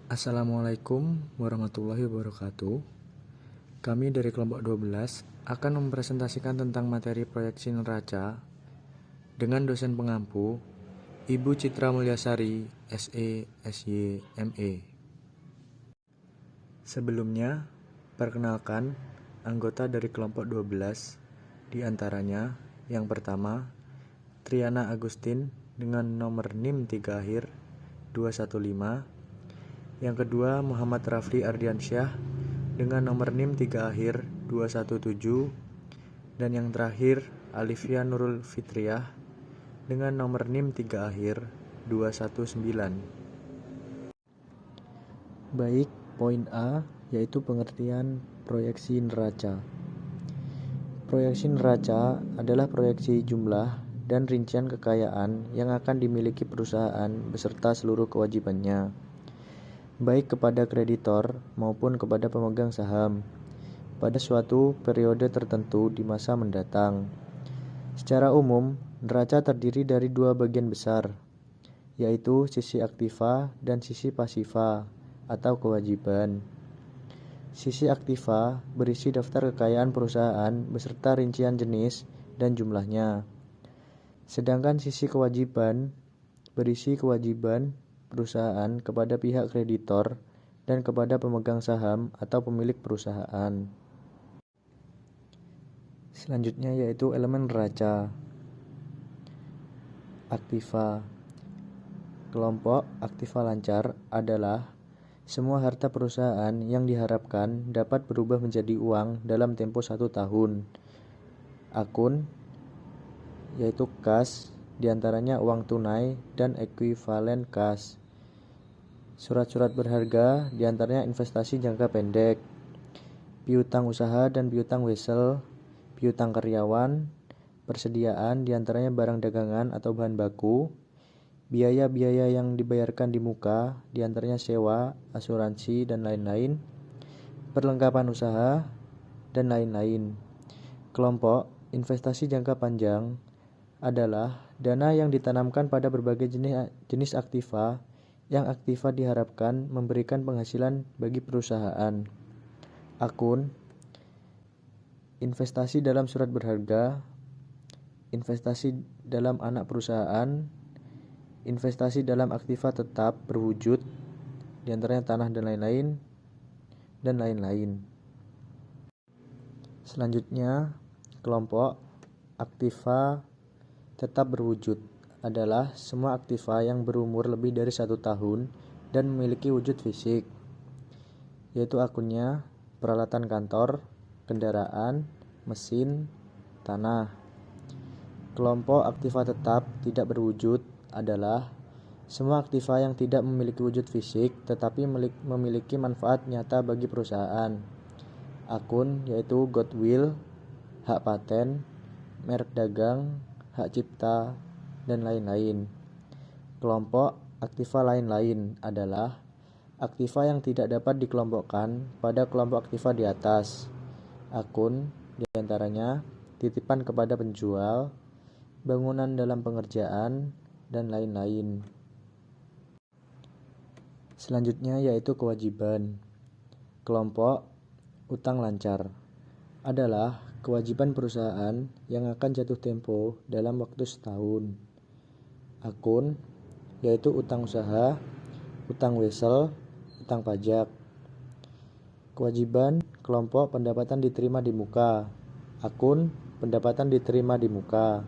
Assalamualaikum warahmatullahi wabarakatuh. Kami dari kelompok 12 akan mempresentasikan tentang materi proyeksi neraca dengan dosen pengampu Ibu Citra Mulyasari, SE, SY, ME. Sebelumnya, perkenalkan anggota dari kelompok 12, di antaranya yang pertama, Triana Agustin dengan nomor NIM 3 akhir 215. Yang kedua, Muhammad Rafli Ardiansyah dengan nomor NIM 3 akhir 217. Dan yang terakhir, Alifia Nurul Fitriah dengan nomor NIM 3 akhir 219. Baik, poin A yaitu pengertian proyeksi neraca. Proyeksi neraca adalah proyeksi jumlah dan rincian kekayaan yang akan dimiliki perusahaan beserta seluruh kewajibannya, baik kepada kreditor maupun kepada pemegang saham, pada suatu periode tertentu di masa mendatang. Secara umum, neraca terdiri dari dua bagian besar, yaitu sisi aktiva dan sisi pasiva atau kewajiban. Sisi aktiva berisi daftar kekayaan perusahaan beserta rincian jenis dan jumlahnya. Sedangkan sisi kewajiban berisi kewajiban perusahaan kepada pihak kreditor dan kepada pemegang saham atau pemilik perusahaan. Selanjutnya yaitu elemen neraca. Aktiva. Kelompok aktiva lancar adalah semua harta perusahaan yang diharapkan dapat berubah menjadi uang dalam tempo 1 tahun. Akun yaitu kas, diantaranya uang tunai dan ekuivalen kas. Surat-surat berharga, diantaranya investasi jangka pendek, piutang usaha dan piutang wesel, piutang karyawan, persediaan, diantaranya barang dagangan atau bahan baku, biaya-biaya yang dibayarkan di muka, diantaranya sewa, asuransi, dan lain-lain, perlengkapan usaha, dan lain-lain. Kelompok investasi jangka panjang adalah dana yang ditanamkan pada berbagai jenis aktiva yang aktiva diharapkan memberikan penghasilan bagi perusahaan. Akun investasi dalam surat berharga, investasi dalam anak perusahaan, investasi dalam aktiva tetap berwujud, diantaranya tanah dan lain-lain. Selanjutnya, kelompok aktiva tetap berwujud adalah semua aktiva yang berumur lebih dari 1 tahun dan memiliki wujud fisik, yaitu akunnya peralatan kantor, kendaraan, mesin, tanah. Kelompok aktiva tetap tidak berwujud adalah semua aktiva yang tidak memiliki wujud fisik tetapi memiliki manfaat nyata bagi perusahaan. Akun yaitu goodwill, hak paten, merek dagang, hak cipta, dan lain-lain. Kelompok aktiva lain-lain adalah aktiva yang tidak dapat dikelompokkan pada kelompok aktiva di atas. Akun diantaranya titipan kepada penjual, bangunan dalam pengerjaan, dan lain-lain. Selanjutnya yaitu kewajiban. Kelompok utang lancar adalah kewajiban perusahaan yang akan jatuh tempo dalam waktu setahun. Akun yaitu utang usaha, utang wesel, utang pajak. Kewajiban kelompok pendapatan diterima di muka. Akun pendapatan diterima di muka.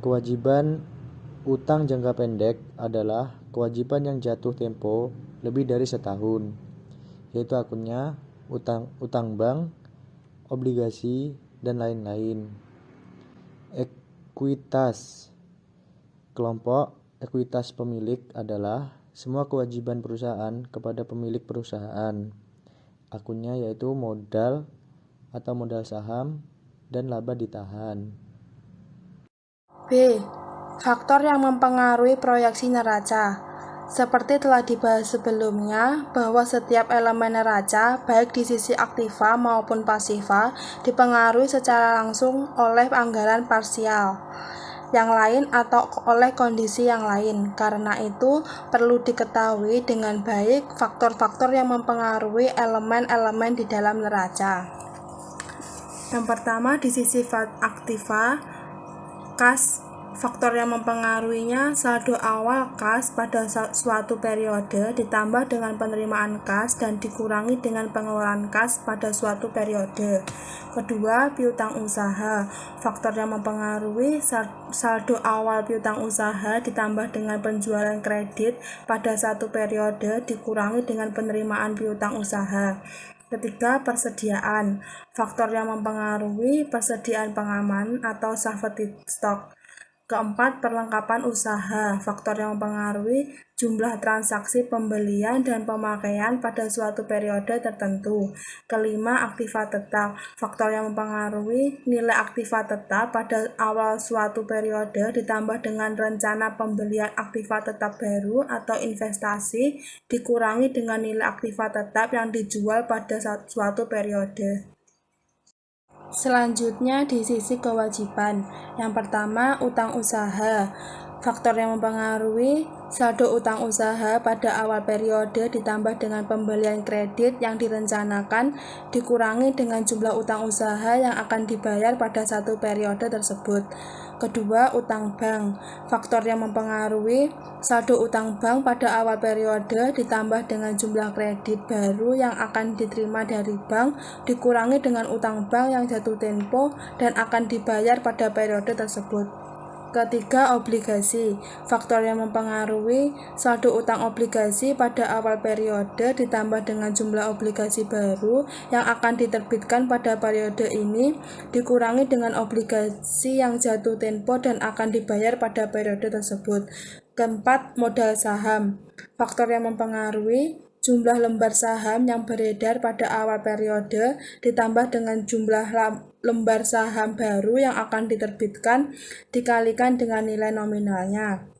Kewajiban utang jangka pendek adalah kewajiban yang jatuh tempo lebih dari setahun, yaitu akunnya utang bank, obligasi, dan lain-lain. Ekuitas. Kelompok ekuitas pemilik adalah semua kewajiban perusahaan kepada pemilik perusahaan. Akunnya yaitu modal atau modal saham dan laba ditahan. B. Faktor yang mempengaruhi proyeksi neraca. Seperti telah dibahas sebelumnya, bahwa setiap elemen neraca, baik di sisi aktiva maupun pasiva, dipengaruhi secara langsung oleh anggaran parsial. yang lain atau oleh kondisi yang lain. Karena itu, perlu diketahui dengan baik faktor-faktor yang mempengaruhi elemen-elemen di dalam neraca. Yang pertama, di sisi aktiva, kas. Faktor yang mempengaruhinya saldo awal kas pada suatu periode ditambah dengan penerimaan kas dan dikurangi dengan pengeluaran kas pada suatu periode. Kedua, piutang usaha. Faktor yang mempengaruhi saldo awal piutang usaha ditambah dengan penjualan kredit pada satu periode dikurangi dengan penerimaan piutang usaha. Ketiga, persediaan. Faktor yang mempengaruhi persediaan pengaman atau safety stock. Keempat, perlengkapan usaha. Faktor yang mempengaruhi jumlah transaksi pembelian dan pemakaian pada suatu periode tertentu. Kelima, aktiva tetap. Faktor yang mempengaruhi nilai aktiva tetap pada awal suatu periode ditambah dengan rencana pembelian aktiva tetap baru atau investasi dikurangi dengan nilai aktiva tetap yang dijual pada suatu periode. Selanjutnya di sisi kewajiban. Yang pertama, utang usaha. Faktor yang mempengaruhi saldo utang usaha pada awal periode ditambah dengan pembelian kredit yang direncanakan dikurangi dengan jumlah utang usaha yang akan dibayar pada satu periode tersebut. Kedua, utang bank. Faktor yang mempengaruhi saldo utang bank pada awal periode ditambah dengan jumlah kredit baru yang akan diterima dari bank dikurangi dengan utang bank yang jatuh tempo dan akan dibayar pada periode tersebut. Ketiga, obligasi. Faktor yang mempengaruhi saldo utang obligasi pada awal periode ditambah dengan jumlah obligasi baru yang akan diterbitkan pada periode ini dikurangi dengan obligasi yang jatuh tempo dan akan dibayar pada periode tersebut. Keempat, modal saham. Faktor yang mempengaruhi jumlah lembar saham yang beredar pada awal periode ditambah dengan jumlah lembar saham baru yang akan diterbitkan dikalikan dengan nilai nominalnya.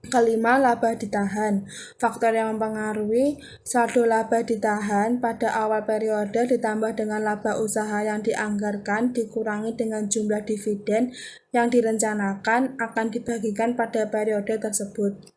Kelima, laba ditahan. Faktor yang mempengaruhi saldo laba ditahan pada awal periode ditambah dengan laba usaha yang dianggarkan dikurangi dengan jumlah dividen yang direncanakan akan dibagikan pada periode tersebut.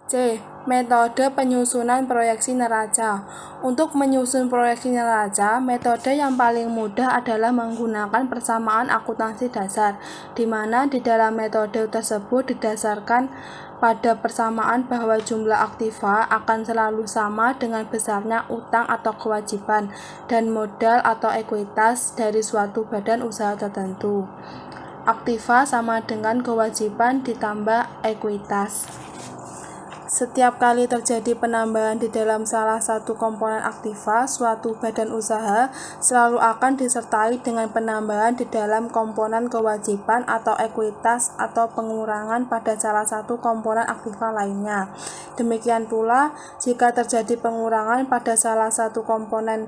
C. Metode penyusunan proyeksi neraca. Untuk menyusun proyeksi neraca, metode yang paling mudah adalah menggunakan persamaan akuntansi dasar, di mana di dalam metode tersebut didasarkan pada persamaan bahwa jumlah aktiva akan selalu sama dengan besarnya utang atau kewajiban dan modal atau ekuitas dari suatu badan usaha tertentu. Aktiva sama dengan kewajiban ditambah ekuitas. Setiap kali terjadi penambahan di dalam salah satu komponen aktiva suatu badan usaha, selalu akan disertai dengan penambahan di dalam komponen kewajiban atau ekuitas atau pengurangan pada salah satu komponen aktiva lainnya. Demikian pula, jika terjadi pengurangan pada salah satu komponen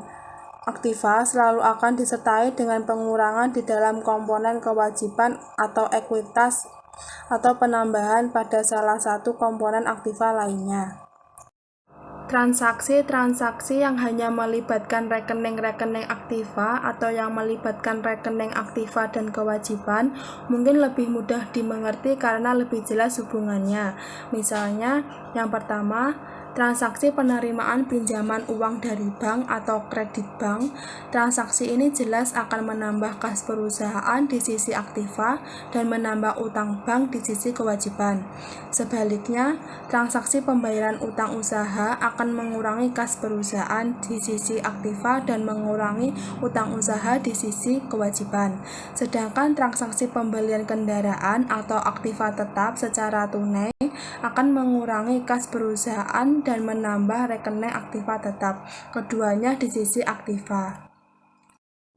aktiva, selalu akan disertai dengan pengurangan di dalam komponen kewajiban atau ekuitas atau penambahan pada salah satu komponen aktiva lainnya. Transaksi-transaksi yang hanya melibatkan rekening-rekening aktiva atau yang melibatkan rekening aktiva dan kewajiban mungkin lebih mudah dimengerti karena lebih jelas hubungannya. Misalnya, yang pertama, transaksi penerimaan pinjaman uang dari bank atau kredit bank. Transaksi ini jelas akan menambah kas perusahaan di sisi aktiva dan menambah utang bank di sisi kewajiban. Sebaliknya, transaksi pembayaran utang usaha akan mengurangi kas perusahaan di sisi aktiva dan mengurangi utang usaha di sisi kewajiban. Sedangkan transaksi pembelian kendaraan atau aktiva tetap secara tunai akan mengurangi kas perusahaan dan menambah rekening aktiva tetap, keduanya di sisi aktiva.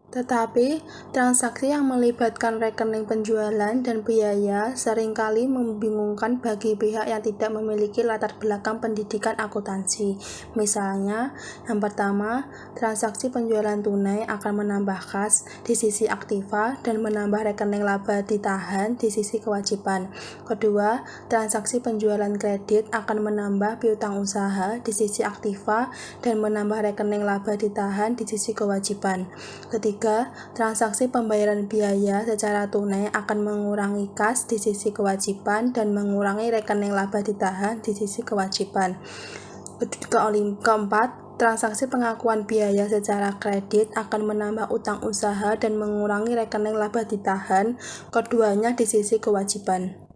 Tetapi, transaksi yang melibatkan rekening penjualan dan biaya seringkali membingungkan bagi pihak yang tidak memiliki latar belakang pendidikan akuntansi. Misalnya, yang pertama, transaksi penjualan tunai akan menambah kas di sisi aktiva dan menambah rekening laba ditahan di sisi kewajiban. Kedua, transaksi penjualan kredit akan menambah piutang usaha di sisi aktiva dan menambah rekening laba ditahan di sisi kewajiban. Ketiga, Ketiga, transaksi pembayaran biaya secara tunai akan mengurangi kas di sisi kewajiban dan mengurangi rekening laba ditahan di sisi kewajiban. Keempat, transaksi pengakuan biaya secara kredit akan menambah utang usaha dan mengurangi rekening laba ditahan, keduanya di sisi kewajiban.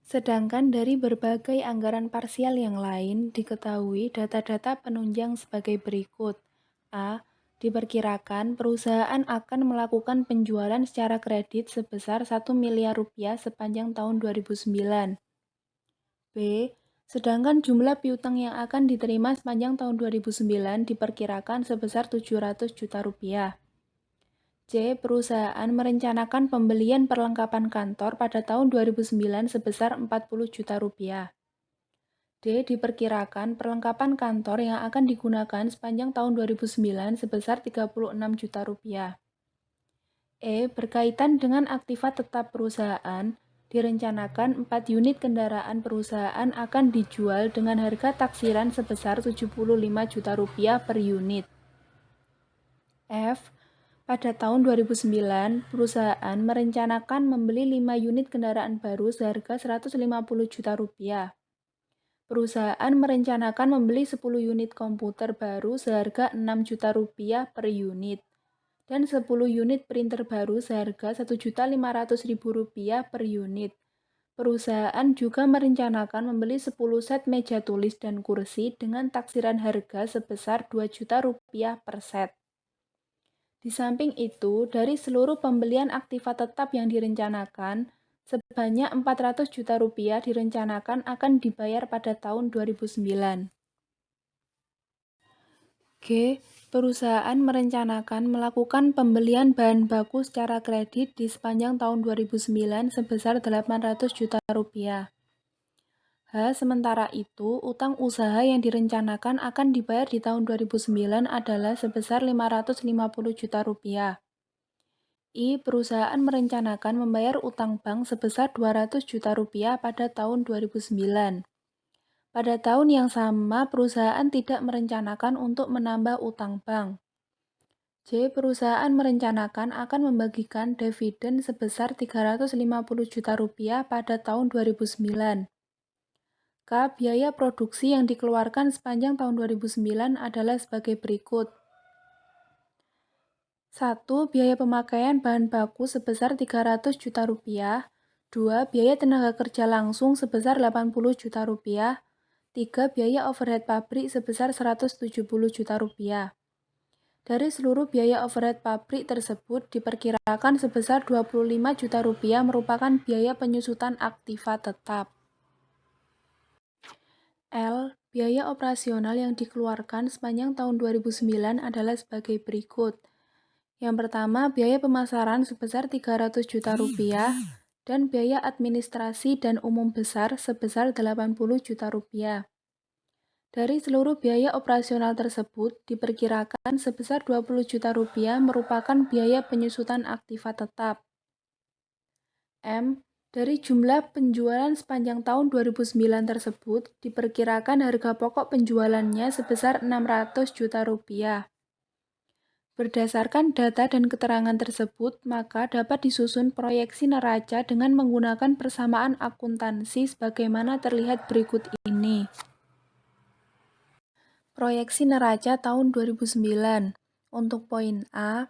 Sedangkan dari berbagai anggaran parsial yang lain, diketahui data-data penunjang sebagai berikut. A. Diperkirakan perusahaan akan melakukan penjualan secara kredit sebesar 1 miliar rupiah sepanjang tahun 2009. B. Sedangkan jumlah piutang yang akan diterima sepanjang tahun 2009 diperkirakan sebesar 700 juta rupiah. C. Perusahaan merencanakan pembelian perlengkapan kantor pada tahun 2009 sebesar 40 juta rupiah. D. Diperkirakan perlengkapan kantor yang akan digunakan sepanjang tahun 2009 sebesar 36 juta rupiah. E. Berkaitan dengan aktiva tetap perusahaan, direncanakan 4 unit kendaraan perusahaan akan dijual dengan harga taksiran sebesar 75 juta rupiah per unit. F. Pada tahun 2009, perusahaan merencanakan membeli 5 unit kendaraan baru seharga 150 juta rupiah. Perusahaan merencanakan membeli 10 unit komputer baru seharga 6 juta rupiah per unit dan 10 unit printer baru seharga 1.500.000 rupiah per unit. Perusahaan juga merencanakan membeli 10 set meja tulis dan kursi dengan taksiran harga sebesar 2 juta rupiah per set. Di samping itu, dari seluruh pembelian aktiva tetap yang direncanakan, sebanyak 400 juta rupiah direncanakan akan dibayar pada tahun 2009. G. Perusahaan merencanakan melakukan pembelian bahan baku secara kredit di sepanjang tahun 2009 sebesar 800 juta rupiah. Sementara itu, utang usaha yang direncanakan akan dibayar di tahun 2009 adalah sebesar 550 juta rupiah. I. Perusahaan merencanakan membayar utang bank sebesar 200 juta rupiah pada tahun 2009. Pada tahun yang sama, perusahaan tidak merencanakan untuk menambah utang bank. J. Perusahaan merencanakan akan membagikan dividen sebesar 350 juta rupiah pada tahun 2009. K. Biaya produksi yang dikeluarkan sepanjang tahun 2009 adalah sebagai berikut. 1. Biaya pemakaian bahan baku sebesar 300 juta rupiah. 2. Biaya tenaga kerja langsung sebesar 80 juta rupiah. 3. Biaya overhead pabrik sebesar 170 juta rupiah. Dari seluruh biaya overhead pabrik tersebut diperkirakan sebesar 25 juta rupiah merupakan biaya penyusutan aktiva tetap. L. Biaya operasional yang dikeluarkan sepanjang tahun 2009 adalah sebagai berikut. Yang pertama, biaya pemasaran sebesar 300 juta rupiah dan biaya administrasi dan umum besar sebesar 80 juta rupiah. Dari seluruh biaya operasional tersebut, diperkirakan sebesar 20 juta rupiah merupakan biaya penyusutan aktiva tetap. M. Dari jumlah penjualan sepanjang tahun 2009 tersebut, diperkirakan harga pokok penjualannya sebesar 600 juta rupiah. Berdasarkan data dan keterangan tersebut, maka dapat disusun proyeksi neraca dengan menggunakan persamaan akuntansi sebagaimana terlihat berikut ini. Proyeksi neraca tahun 2009. Untuk poin A,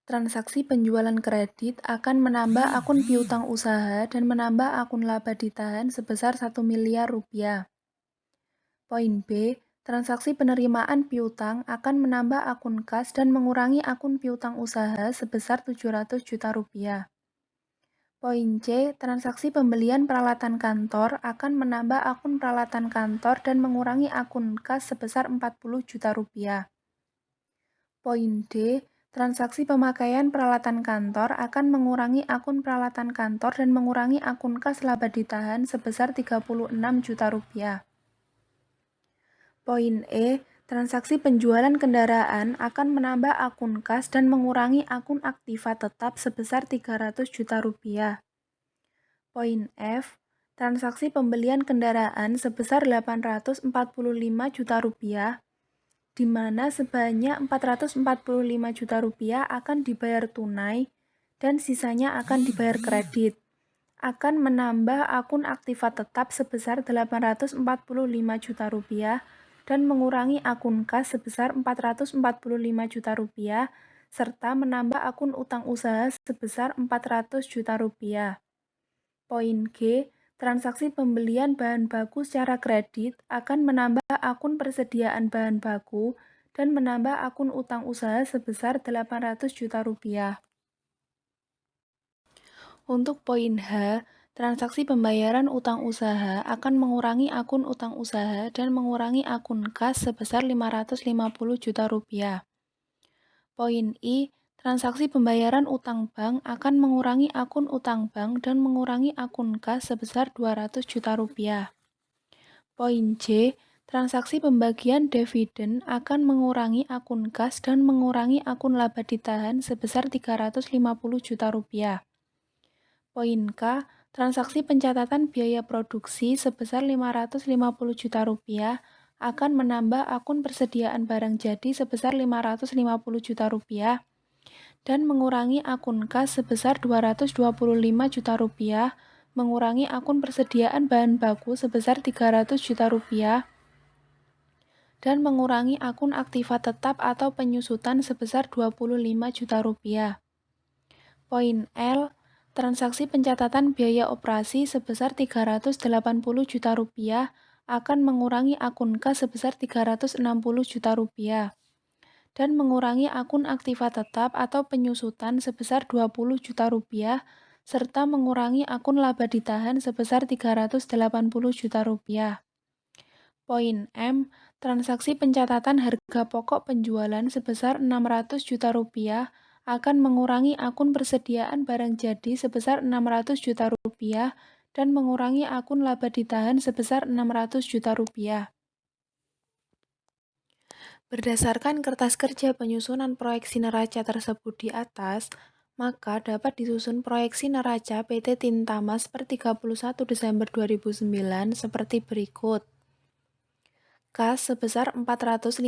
transaksi penjualan kredit akan menambah akun piutang usaha dan menambah akun laba ditahan sebesar 1 miliar rupiah. Poin B, transaksi penerimaan piutang akan menambah akun kas dan mengurangi akun piutang usaha sebesar 700 juta rupiah. Poin C, transaksi pembelian peralatan kantor akan menambah akun peralatan kantor dan mengurangi akun kas sebesar 40 juta rupiah. Poin D, transaksi pemakaian peralatan kantor akan mengurangi akun peralatan kantor dan mengurangi akun kas laba ditahan sebesar 36 juta rupiah. Poin E, transaksi penjualan kendaraan akan menambah akun kas dan mengurangi akun aktiva tetap sebesar 300 juta rupiah. Poin F, transaksi pembelian kendaraan sebesar 845 juta rupiah, di mana sebanyak 445 juta rupiah akan dibayar tunai dan sisanya akan dibayar kredit, akan menambah akun aktiva tetap sebesar 845 juta rupiah dan mengurangi akun kas sebesar 445 juta rupiah serta menambah akun utang usaha sebesar 400 juta rupiah. Poin G, transaksi pembelian bahan baku secara kredit akan menambah akun persediaan bahan baku dan menambah akun utang usaha sebesar 800 juta rupiah. Untuk poin H, transaksi pembayaran utang usaha akan mengurangi akun utang usaha dan mengurangi akun kas sebesar 550 juta rupiah. Poin I, transaksi pembayaran utang bank akan mengurangi akun utang bank dan mengurangi akun kas sebesar 200 juta rupiah. Poin J, transaksi pembagian dividen akan mengurangi akun kas dan mengurangi akun laba ditahan sebesar 350 juta rupiah. Poin K, transaksi pencatatan biaya produksi sebesar 550 juta rupiah akan menambah akun persediaan barang jadi sebesar 550 juta rupiah dan mengurangi akun kas sebesar 225 juta rupiah, mengurangi akun persediaan bahan baku sebesar 300 juta rupiah, dan mengurangi akun aktiva tetap atau penyusutan sebesar 25 juta rupiah. Poin L, transaksi pencatatan biaya operasi sebesar 380 juta rupiah akan mengurangi akun kas sebesar 360 juta rupiah dan mengurangi akun aktiva tetap atau penyusutan sebesar 20 juta rupiah serta mengurangi akun laba ditahan sebesar 380 juta rupiah. Poin M, transaksi pencatatan harga pokok penjualan sebesar 600 juta rupiah akan mengurangi akun persediaan barang jadi sebesar 600 juta rupiah dan mengurangi akun laba ditahan sebesar 600 juta rupiah. Berdasarkan kertas kerja penyusunan proyeksi neraca tersebut di atas, maka dapat disusun proyeksi neraca PT Tintamas per 31 Desember 2009 seperti berikut. Kas sebesar 455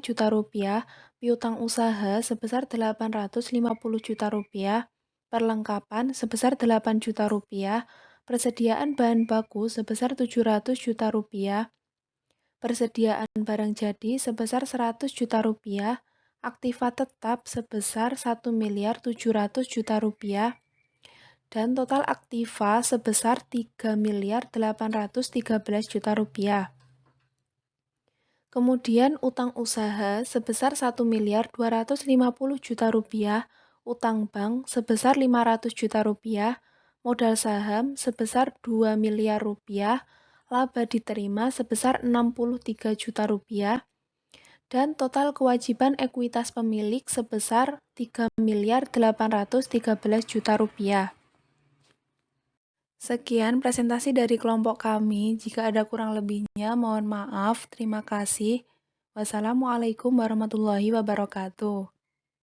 juta rupiah, piutang usaha sebesar 850 juta rupiah, perlengkapan sebesar 8 juta rupiah, persediaan bahan baku sebesar 700 juta rupiah, persediaan barang jadi sebesar 100 juta rupiah, aktiva tetap sebesar 1 miliar 700 juta rupiah, dan total aktiva sebesar 3 miliar 813 juta rupiah. Kemudian utang usaha sebesar 1 miliar 250 juta rupiah, utang bank sebesar 500 juta rupiah, modal saham sebesar 2 miliar rupiah, laba diterima sebesar 63 juta rupiah, dan total kewajiban ekuitas pemilik sebesar 3 miliar 813 juta rupiah. Sekian presentasi dari kelompok kami. Jika ada kurang lebihnya, mohon maaf. Terima kasih. Wassalamualaikum warahmatullahi wabarakatuh.